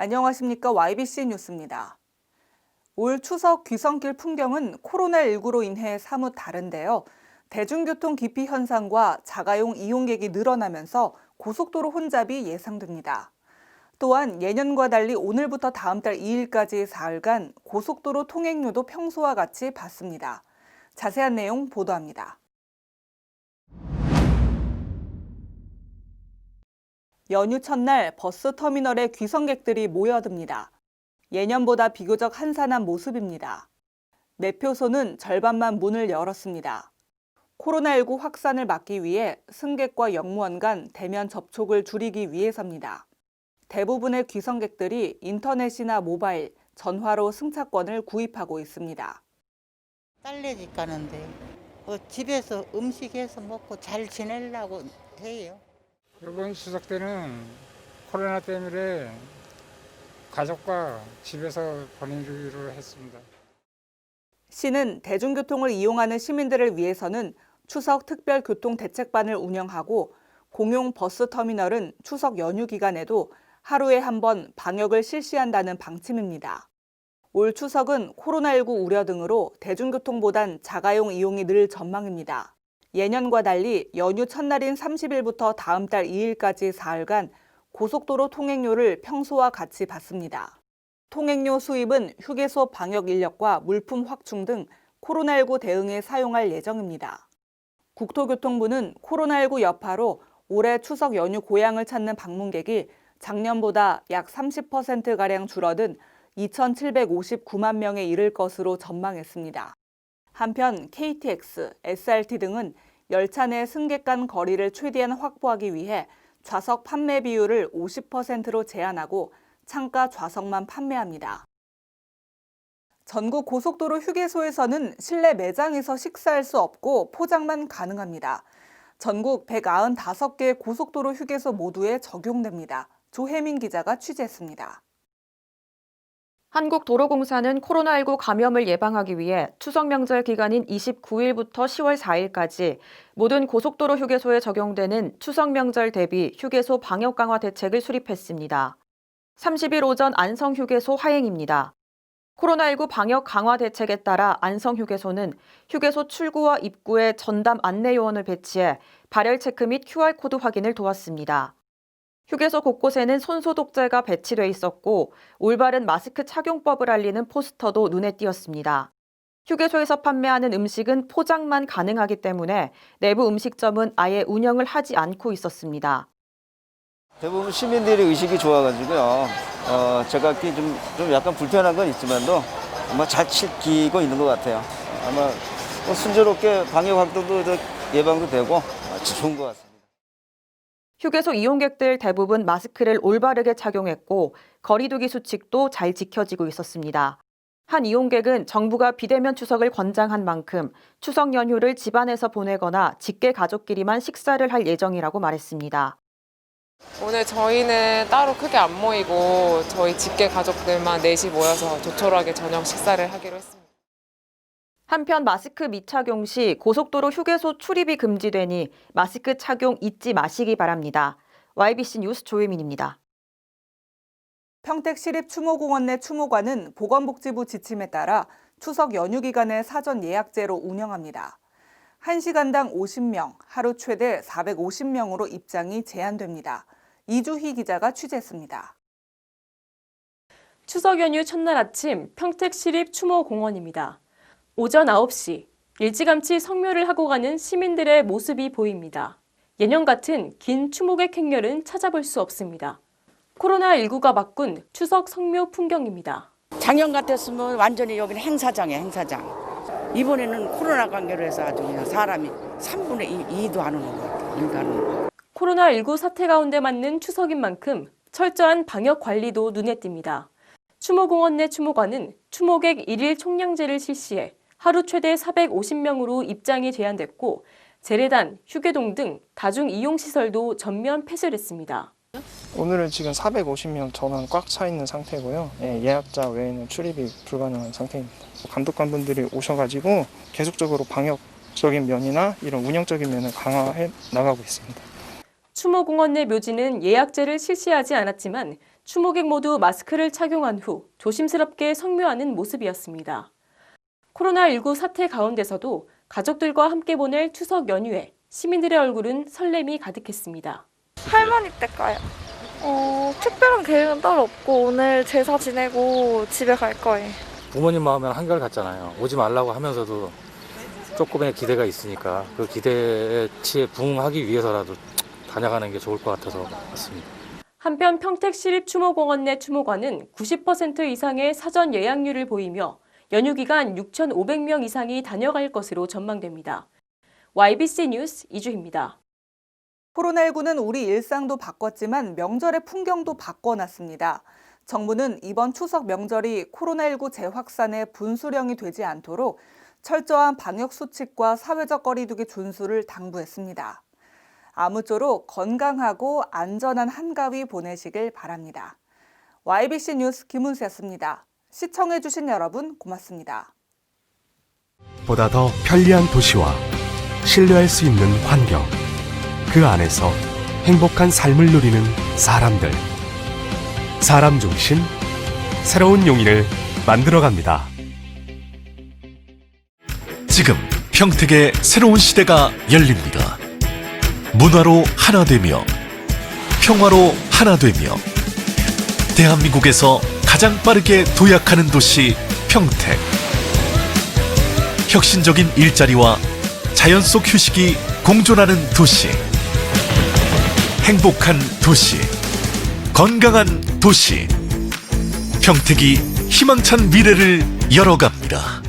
안녕하십니까. YBC 뉴스입니다. 올 추석 귀성길 풍경은 코로나19로 인해 사뭇 다른데요. 대중교통 기피 현상과 자가용 이용객이 늘어나면서 고속도로 혼잡이 예상됩니다. 또한 예년과 달리 오늘부터 다음 달 2일까지 사흘간 고속도로 통행료도 평소와 같이 받습니다. 자세한 내용 보도합니다. 연휴 첫날 버스터미널에 귀성객들이 모여듭니다. 예년보다 비교적 한산한 모습입니다. 매표소는 절반만 문을 열었습니다. 코로나19 확산을 막기 위해 승객과 역무원 간 대면 접촉을 줄이기 위해서입니다. 대부분의 귀성객들이 인터넷이나 모바일, 전화로 승차권을 구입하고 있습니다. 딸네 집 가는데 집에서 음식해서 먹고 잘 지내려고 해요. 이번 추석 때는 코로나 때문에 가족과 집에서 보내기로 했습니다. 시는 대중교통을 이용하는 시민들을 위해서는 추석 특별교통대책반을 운영하고 공용 버스터미널은 추석 연휴 기간에도 하루에 한 번 방역을 실시한다는 방침입니다. 올 추석은 코로나19 우려 등으로 대중교통보단 자가용 이용이 늘 전망입니다. 예년과 달리 연휴 첫날인 30일부터 다음 달 2일까지 사흘간 고속도로 통행료를 평소와 같이 받습니다. 통행료 수입은 휴게소 방역 인력과 물품 확충 등 코로나19 대응에 사용할 예정입니다. 국토교통부는 코로나19 여파로 올해 추석 연휴 고향을 찾는 방문객이 작년보다 약 30%가량 줄어든 2,759만 명에 이를 것으로 전망했습니다. 한편 KTX, SRT 등은 열차 내 승객 간 거리를 최대한 확보하기 위해 좌석 판매 비율을 50%로 제한하고 창가 좌석만 판매합니다. 전국 고속도로 휴게소에서는 실내 매장에서 식사할 수 없고 포장만 가능합니다. 전국 195개 고속도로 휴게소 모두에 적용됩니다. 조혜민 기자가 취재했습니다. 한국도로공사는 코로나19 감염을 예방하기 위해 추석 명절 기간인 29일부터 10월 4일까지 모든 고속도로 휴게소에 적용되는 추석 명절 대비 휴게소 방역 강화 대책을 수립했습니다. 30일 오전 안성휴게소 하행입니다. 코로나19 방역 강화 대책에 따라 안성휴게소는 휴게소 출구와 입구에 전담 안내요원을 배치해 발열 체크 및 QR코드 확인을 도왔습니다. 휴게소 곳곳에는 손소독제가 배치돼 있었고 올바른 마스크 착용법을 알리는 포스터도 눈에 띄었습니다. 휴게소에서 판매하는 음식은 포장만 가능하기 때문에 내부 음식점은 아예 운영을 하지 않고 있었습니다. 대부분 시민들의 의식이 좋아가지고요. 제가 좀 약간 불편한 건 있지만도 아마 잘 지키고 있는 것 같아요. 아마 순조롭게 방역 활동도 예방도 되고 좋은 것 같습니다. 휴게소 이용객들 대부분 마스크를 올바르게 착용했고 거리두기 수칙도 잘 지켜지고 있었습니다. 한 이용객은 정부가 비대면 추석을 권장한 만큼 추석 연휴를 집안에서 보내거나 직계 가족끼리만 식사를 할 예정이라고 말했습니다. 오늘 저희는 따로 크게 안 모이고 저희 직계 가족들만 넷이 모여서 조촐하게 저녁 식사를 하기로 했습니다. 한편 마스크 미착용 시 고속도로 휴게소 출입이 금지되니 마스크 착용 잊지 마시기 바랍니다. YBC 뉴스 조혜민입니다. 평택시립추모공원 내 추모관은 보건복지부 지침에 따라 추석 연휴 기간에 사전 예약제로 운영합니다. 1시간당 50명, 하루 최대 450명으로 입장이 제한됩니다. 이주희 기자가 취재했습니다. 추석 연휴 첫날 아침 평택시립추모공원입니다. 오전 9시 일찌감치 성묘를 하고 가는 시민들의 모습이 보입니다. 예년 같은 긴 추모객 행렬은 찾아볼 수 없습니다. 코로나19가 바꾼 추석 성묘 풍경입니다. 작년 같았으면 완전히 여기는 행사장이야, 행사장. 이번에는 코로나 관계로 해서 아주 그냥 사람이 3분의 2도 안 오는 것 같아요, 인간은. 코로나19 사태 가운데 맞는 추석인 만큼 철저한 방역 관리도 눈에 띕니다. 추모공원 내 추모관은 추모객 1일 총량제를 실시해 하루 최대 450명으로 입장이 제한됐고 재래단, 휴게동 등 다중 이용시설도 전면 폐쇄를 했습니다. 오늘은 지금 450명 전원 꽉 차 있는 상태고요. 예약자 외에는 출입이 불가능한 상태입니다. 감독관분들이 오셔가지고 계속적으로 방역적인 면이나 이런 운영적인 면을 강화해 나가고 있습니다. 추모공원 내 묘지는 예약제를 실시하지 않았지만 추모객 모두 마스크를 착용한 후 조심스럽게 성묘하는 모습이었습니다. 코로나19 사태 가운데서도 가족들과 함께 보낼 추석 연휴에 시민들의 얼굴은 설렘이 가득했습니다. 할머니 댁 가요. 특별한 계획은 따로 없고 오늘 제사 지내고 집에 갈 거예요. 부모님 마음엔 한결같잖아요. 오지 말라고 하면서도 조금의 기대가 있으니까 그 기대치에 부응하기 위해서라도 다녀가는 게 좋을 것 같아서 왔습니다. 한편 평택시립추모공원 내 추모관은 90% 이상의 사전 예약률을 보이며 연휴 기간 6,500명 이상이 다녀갈 것으로 전망됩니다. YBC 뉴스 이주희입니다. 코로나19는 우리 일상도 바꿨지만 명절의 풍경도 바꿔놨습니다. 정부는 이번 추석 명절이 코로나19 재확산의 분수령이 되지 않도록 철저한 방역 수칙과 사회적 거리두기 준수를 당부했습니다. 아무쪼록 건강하고 안전한 한가위 보내시길 바랍니다. YBC 뉴스 김은수였습니다. 시청해주신 여러분 고맙습니다. 보다 더 편리한 도시와 신뢰할 수 있는 환경, 그 안에서 행복한 삶을 누리는 사람들. 사람 중심, 새로운 용인을 만들어갑니다. 지금 평택의 새로운 시대가 열립니다. 문화로 하나 되며 평화로 하나 되며 대한민국에서 가장 빠르게 도약하는 도시 평택. 혁신적인 일자리와 자연 속 휴식이 공존하는 도시. 행복한 도시. 건강한 도시. 평택이 희망찬 미래를 열어갑니다.